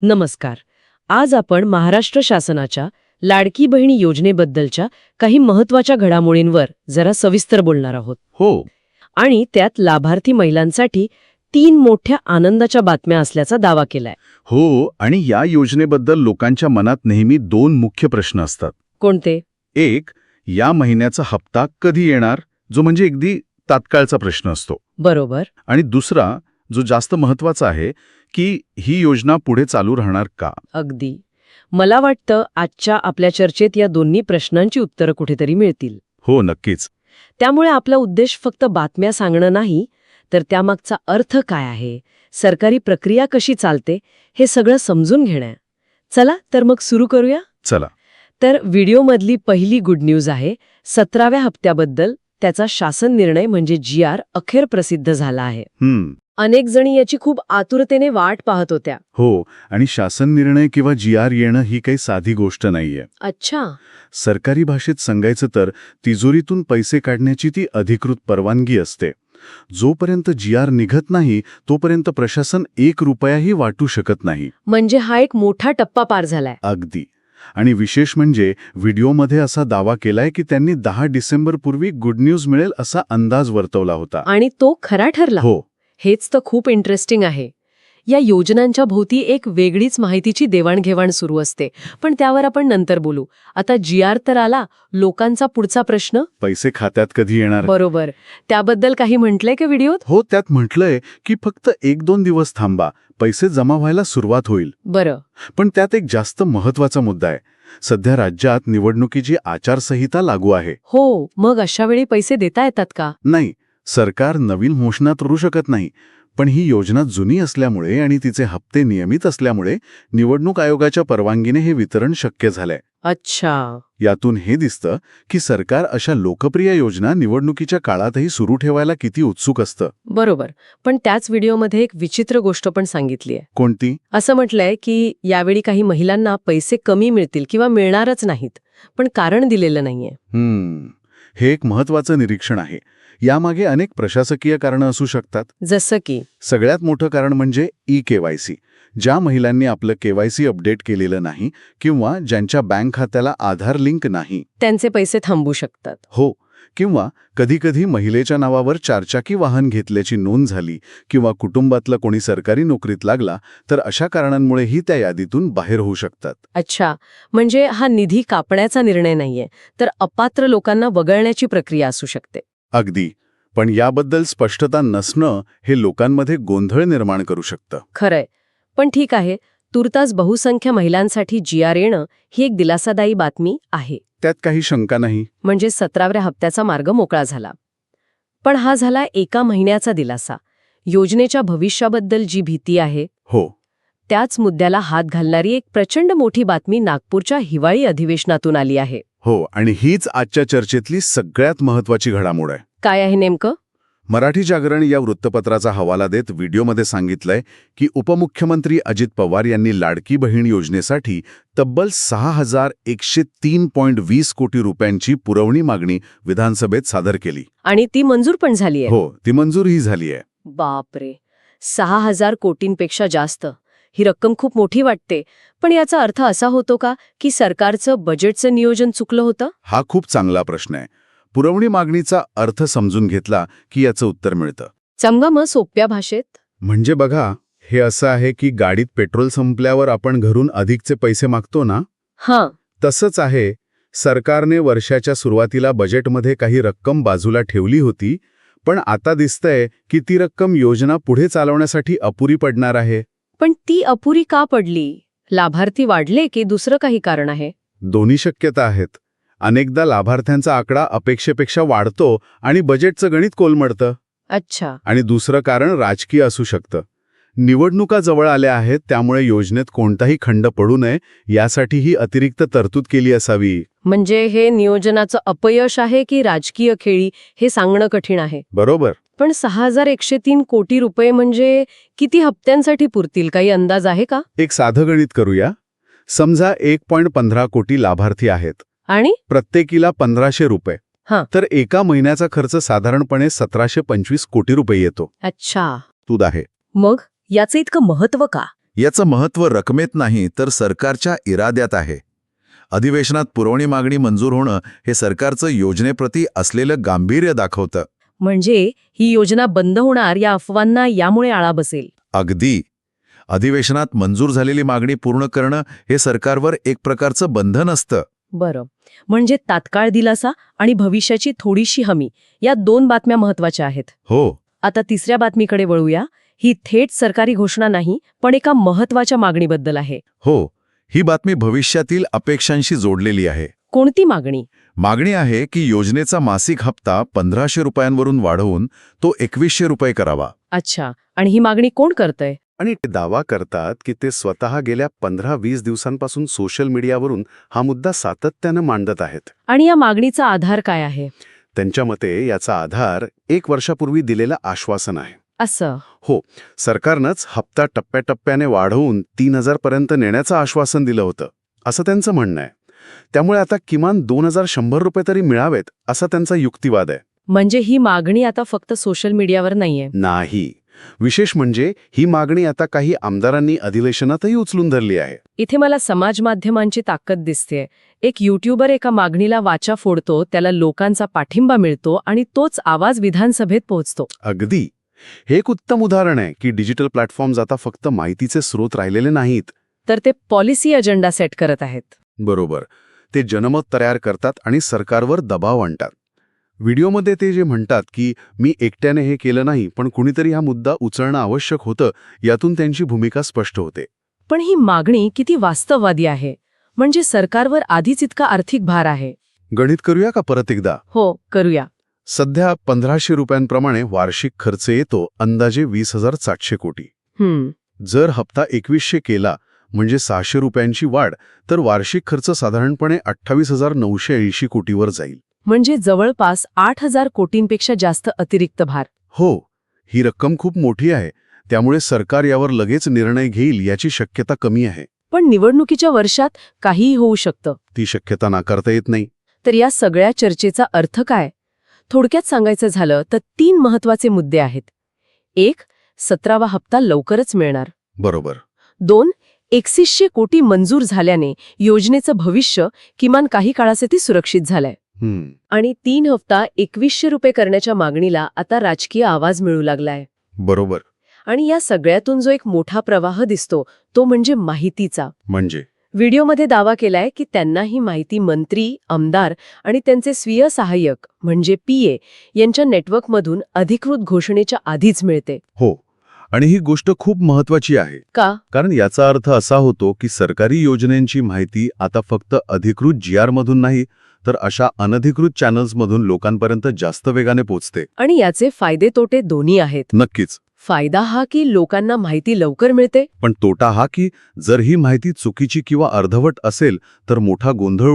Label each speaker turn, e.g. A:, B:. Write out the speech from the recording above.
A: नमस्कार. आज आपण महाराष्ट्र शासनाच्या लाडकी बहिणी योजनेबद्दलच्या काही महत्त्वाच्या घडामोडींवर जरा सविस्तर बोलणार आहोत.
B: हो.
A: आणि त्यात लाभार्थी महिलांसाठी 3 मोठ्या आनंदाच्या बातम्या असल्याचा दावा केलाय.
B: हो, आणि या योजनेबद्दल लोकांच्या मनात नेहमी 2 मुख्य प्रश्न असतात.
A: कोणते?
B: एक, या महिन्याचा हप्ता कधी येणार, जो म्हणजे अगदी तात्काळचा प्रश्न असतो.
A: बरोबर.
B: आणि दुसरा, जो जास्त महत्वाचा आहे, की ही योजना पुढे चालू राहणार का.
A: अगदी. मला वाटतं आजच्या आपल्या चर्चेत या दोन्ही प्रश्नांची उत्तरं कुठेतरी मिळतील.
B: हो, नक्कीच.
A: त्यामुळे आपला उद्देश फक्त बातम्या सांगणं नाही, तर त्यामागचा अर्थ काय आहे, सरकारी प्रक्रिया कशी चालते, हे सगळं समजून घेणं. चला तर मग सुरू करूया.
B: चला.
A: तर व्हिडिओमधली पहिली गुड न्यूज आहे 17व्या हप्त्याबद्दल. त्याचा शासन निर्णय म्हणजे GR अखेर प्रसिद्ध झाला आहे. अनेक जणी याची खूप आतुरतेने वाट पाहत होत्या.
B: हो, आणि शासन निर्णय किंवा GR येणं ही काही साधी गोष्ट नाहीये.
A: अच्छा.
B: सरकारी भाषेत सांगायचं तर तिजोरीतून पैसे काढण्याची ती अधिकृत परवानगी असते. जोपर्यंत GR निघत नाही तोपर्यंत प्रशासन 1 रुपयाही वाटू शकत नाही.
A: म्हणजे हा एक मोठा टप्पा पार झालाय.
B: अगदी. आणि विशेष म्हणजे व्हिडिओमध्ये असा दावा केलाय की त्यांनी 10 डिसेंबरपूर्वी गुड न्यूज मिळेल असा अंदाज वर्तवला होता.
A: आणि तो खरा ठरला.
B: हो.
A: हेच तर खूप इंटरेस्टिंग आहे. या योजनांच्या भोवती एक वेगळीच माहितीची देवाणघेवाण सुरू असते, पण त्यावर आपण नंतर बोलू. आता GR तर आला, लोकांचा पुढचा प्रश्न,
B: पैसे खात्यात कधी येणार.
A: बरोबर. त्याबद्दल काही म्हटलंय का व्हिडिओत?
B: हो, त्यात म्हटलंय की फक्त 1-2 दिवस थांबा, पैसे जमा व्हायला सुरुवात होईल.
A: बरं.
B: पण त्यात एक जास्त महत्वाचा मुद्दा आहे. सध्या राज्यात निवडणुकीची आचारसंहिता लागू आहे.
A: हो, मग अशा वेळी पैसे देता येतात का?
B: नाही, सरकार नवीन घोषणा करू शकत नाही. पण ही योजना जुनी असल्यामुळे आणि तिचे हप्ते नियमित असल्यामुळे निवडणूक आयोगाच्या परवानगीने हे वितरण शक्य झालंय.
A: अच्छा.
B: यातून हे दिसतं की सरकार अशा लोकप्रिय योजना निवडणुकीच्या काळातही सुरू ठेवायला किती उत्सुक असतं.
A: बरोबर. पण त्याच व्हिडिओमध्ये एक विचित्र गोष्ट पण सांगितलीय.
B: कोणती?
A: असं म्हटलंय की यावेळी काही महिलांना पैसे कमी मिळतील किंवा मिळणारच नाहीत, पण कारण दिलेलं नाहीये.
B: हे एक महत्वाचं निरीक्षण आहे. यामागे अनेक प्रशासकीय कारणं असू शकतात.
A: जसं की?
B: सगळ्यात मोठं कारण म्हणजे KYC. ज्या महिलांनी आपलं KYC अपडेट केलेलं नाही किंवा ज्यांच्या बँक खात्याला आधार लिंक नाही,
A: त्यांचे पैसे थांबू शकतात.
B: हो. किंवा कधीकधी महिलेच्या नावावर 4चाकी वाहन घेतल्याची नोंद झाली किंवा कुटुंबातलं कोणी सरकारी नोकरीत लागला तर अशा कारणांमुळेही त्या यादीतून बाहेर होऊ शकतात.
A: अच्छा. म्हणजे हा निधी कापण्याचा निर्णय नाहीये, तर अपात्र लोकांना वगळण्याची प्रक्रिया असू शकते.
B: अगदी. पण याबद्दल स्पष्टता नसणं हे लोकांमध्ये गोंधळ निर्माण करू शकतं.
A: खरंय. पण ठीक आहे, तुर्तास बहुसंख्य महिलांसाठी GR येणं ही एक दिलासादायी बातमी आहे.
B: त्यात काही शंका नाही.
A: म्हणजे 17व्या हप्त्याचा मार्ग मोकळा झाला. पण हा झाला एका महिन्याचा दिलासा. योजनेच्या भविष्याबद्दल जी भीती आहे,
B: हो,
A: त्याच मुद्द्याला हात घालणारी एक प्रचंड मोठी बातमी नागपूरच्या हिवाळी अधिवेशनातून आली आहे.
B: हो. आणि हीच आजच्या चर्चेतली सगळ्यात महत्वाची घडामोड आहे.
A: काय आहे नेमकं?
B: मराठी जागरण या वृत्तपत्राचा हवाला देत व्हिडिओमध्ये सांगितलंय की उपमुख्यमंत्री अजित पवार यांनी लाडकी बहीण योजनेसाठी तब्बल 6,103.20 कोटी रुपयांची पुरवणी मागणी विधानसभेत सादर केली.
A: आणि ती मंजूर पण झाली आहे.
B: हो, ती मंजूरही झाली आहे.
A: बापरे, 6,000 कोटींपेक्षा जास्त. ही रक्कम खूप मोठी वाटते. पण याचा अर्थ असा होतो का की सरकारचं बजेटचं नियोजन चुकलं होतं?
B: हा खूप चांगला प्रश्न आहे. पुरवणी मागणीचा अर्थ समजून घेतला की याचं उत्तर मिळतं.
A: समजा मग सोप्या भाषेत.
B: म्हणजे बघा, हे असं आहे की गाडीत पेट्रोल संपल्यावर आपण घरून अधिकचे पैसे मागतो ना,
A: हां.
B: तसंच आहे. सरकारने वर्षाच्या सुरुवातीला बजेटमध्ये काही रक्कम बाजूला ठेवली होती, पण आता दिसतंय की ती रक्कम योजना पुढे चालवण्यासाठी अपुरी पडणार आहे.
A: पण ती अपुरी का पडली? लाभार्थी वाढले की दुसरं काही कारण आहे?
B: दोन्ही शक्यता आहेत. अनेकदा लाभार्थ्यांचा आकडा अपेक्षेपेक्षा वाढतो आणि बजेटचं गणित कोलमडतं.
A: अच्छा.
B: आणि दुसरं कारण राजकीय असू शकतं. निवडणुका जवळ आल्या आहेत, त्यामुळे योजनेत कोणताही खंड पडू नये यासाठी ही अतिरिक्त तरतूद केली असावी.
A: म्हणजे हे नियोजनाचं अपयश आहे की राजकीय खेळी हे सांगणं कठीण आहे.
B: बरोबर.
A: पण 6,103 कोटी रुपये म्हणजे किती हप्त्यांसाठी पुरतील, काही अंदाज आहे का?
B: एक साधं गणित करूया. समजा 1.15 कोटी लाभार्थी आहेत
A: आणि
B: प्रत्येकीला 1,500 रुपये.
A: हां.
B: तर एका महिन्याचा खर्च साधारणपणे 1,725 कोटी रुपये येतो.
A: अच्छा.
B: तूद आहे.
A: मग याचं इतकं महत्व का?
C: याचं महत्त्व रकमेत नाही तर सरकारच्या इराद्यात आहे. अधिवेशनात पुरवणी मागणी मंजूर होणं हे सरकारचं योजनेप्रती असलेलं गांभीर्य दाखवतं.
A: म्हणजे ही योजना बंद होणार या अफवांना यामुळे आळा बसेल.
C: अगदी. अधिवेशनात मंजूर झालेली मागणी पूर्ण करणं हे सरकारवर एक प्रकारचं बंधन असतं.
A: बरं, म्हणजे तात्काळ दिलासा आणि भविष्याची थोडीशी हमी या 2 बातम्या महत्वाच्या आहेत.
C: हो.
A: आता तिसऱ्या बातमीकडे वळूया. ही थेट सरकारी घोषणा नाही, पण एका महत्वाच्या मागणीबद्दल आहे.
C: हो, ही बातमी भविष्यातील अपेक्षांशी जोडलेली आहे.
A: कोणती मागणी?
C: मागणी आहे की योजनेचा मासिक हप्ता 1500 रुपयांवरून वाढवून तो 2100 रुपये करावा.
A: अच्छा, आणि ही मागणी कोण करतंय?
B: आणि ते दावा करतात की ते स्वतः गेल्या 15-20 दिवसांपासून सोशल मीडियावरून हा मुद्दा सातत्यानं मांडत आहेत.
A: आणि या मागणीचा आधार काय आहे?
B: त्यांच्या मते याचा आधार 1 वर्षापूर्वी दिलेलं आश्वासन आहे.
A: असं?
B: हो, सरकारनंच हप्ता टप्प्याटप्प्याने वाढवून 3000 पर्यंत नेण्याचं आश्वासन दिलं होतं, असं त्यांचं म्हणणं आहे. त्यामुळे आता किमान 2100 रुपये तरी मिळावेत, असा त्यांचा युक्तिवाद आहे.
A: म्हणजे ही मागणी आता फक्त सोशल मीडियावर नाहीये.
B: नाही. विशेष म्हणजे ही मागणी आता काही आमदारांनी अधिवेशनातही उचलून धरली आहे.
A: इथे मला समाज माध्यमांची ताकद दिसतेय. एक युट्यूबर एका मागणीला वाचा फोडतो, त्याला लोकांचा पाठिंबा मिळतो आणि तोच आवाज विधानसभेत पोहोचतो.
B: अगदी. हे एक उत्तम उदाहरण आहे की डिजिटल प्लॅटफॉर्म्स आता फक्त माहितीचे स्रोत राहिलेले नाहीत,
A: तर ते पॉलिसी अजेंडा सेट करत आहेत.
B: बरोबर. ते जनमत तयार करतात आणि सरकारवर दबाव आणतात. व्हिडिओमध्ये ते जे म्हणतात की मी एकट्याने हे केलं नाही, पण कुणीतरी हा मुद्दा उचलणं आवश्यक होतं, यातून त्यांची भूमिका स्पष्ट होते.
A: पण ही मागणी किती वास्तववादी आहे? म्हणजे सरकारवर आधीच इतका आर्थिक भार आहे.
B: गणित करूया का परत एकदा?
A: हो, करूया.
B: सध्या 1500 रुपयांप्रमाणे वार्षिक खर्च येतो अंदाजे 20,700 कोटी. जर हप्ता 2100 केला म्हणजे 600 रुपयांची वाढ, तर वार्षिक खर्च साधारणपणे 28,980 कोटीवर जाईल.
A: म्हणजे जवळपास 8,000 कोटींपेक्षा जास्त अतिरिक्त भार.
B: हो, ही रक्कम खूप मोठी आहे. त्यामुळे सरकार यावर लगेच निर्णय घेईल याची शक्यता कमी आहे.
A: पण निवडणुकीच्या वर्षात काहीही होऊ शकतं.
B: ती शक्यता नाकारता येत नाही.
A: तर या सगळ्या चर्चेचा अर्थ काय? थोडक्यात सांगायचं झालं तर 3 महत्वाचे मुद्दे आहेत. 1. 17वा हप्ता लवकरच मिळणार.
B: बरोबर.
A: 2. 2100 कोटी मंजूर झाल्याने योजनेचं भविष्य किमान काही काळासाठी सुरक्षित झालंय. आणि 3. हप्ता 2100 रुपये करण्याच्या मागणीला आता राजकीय आवाज मिळू लागलाय.
B: बरोबर.
A: आणि या सगळ्यातून जो एक मोठा प्रवाह दिसतो तो म्हणजे माहितीचा.
B: म्हणजे
A: व्हिडिओमध्ये दावा केलाय की त्यांना ही माहिती मंत्री, आमदार आणि त्यांचे स्वीय सहाय्यक म्हणजे PA यांच्या नेटवर्कमधून अधिकृत घोषणेच्या आधीच मिळते.
B: हो, आणि ही गोष्ट खूप महत्वाची आहे.
A: का?
B: कारण याचा अर्थ असा होतो की सरकारी योजनांची माहिती आता फक्त अधिकृत GR मधून नाही, तर अशा अनधिकृत चॅनल्समधून लोकांपर्यंत जास्त वेगाने पोहोचते.
A: आणि याचे फायदे तोटे दोन्ही आहेत.
B: नक्कीच.
A: फायदा हा की लोकांना माहिती लवकर मिळते.
B: पण तोटा हा की जर ही माहिती चुकीची किंवा अर्धवट असेल तर मोठा गोंधळ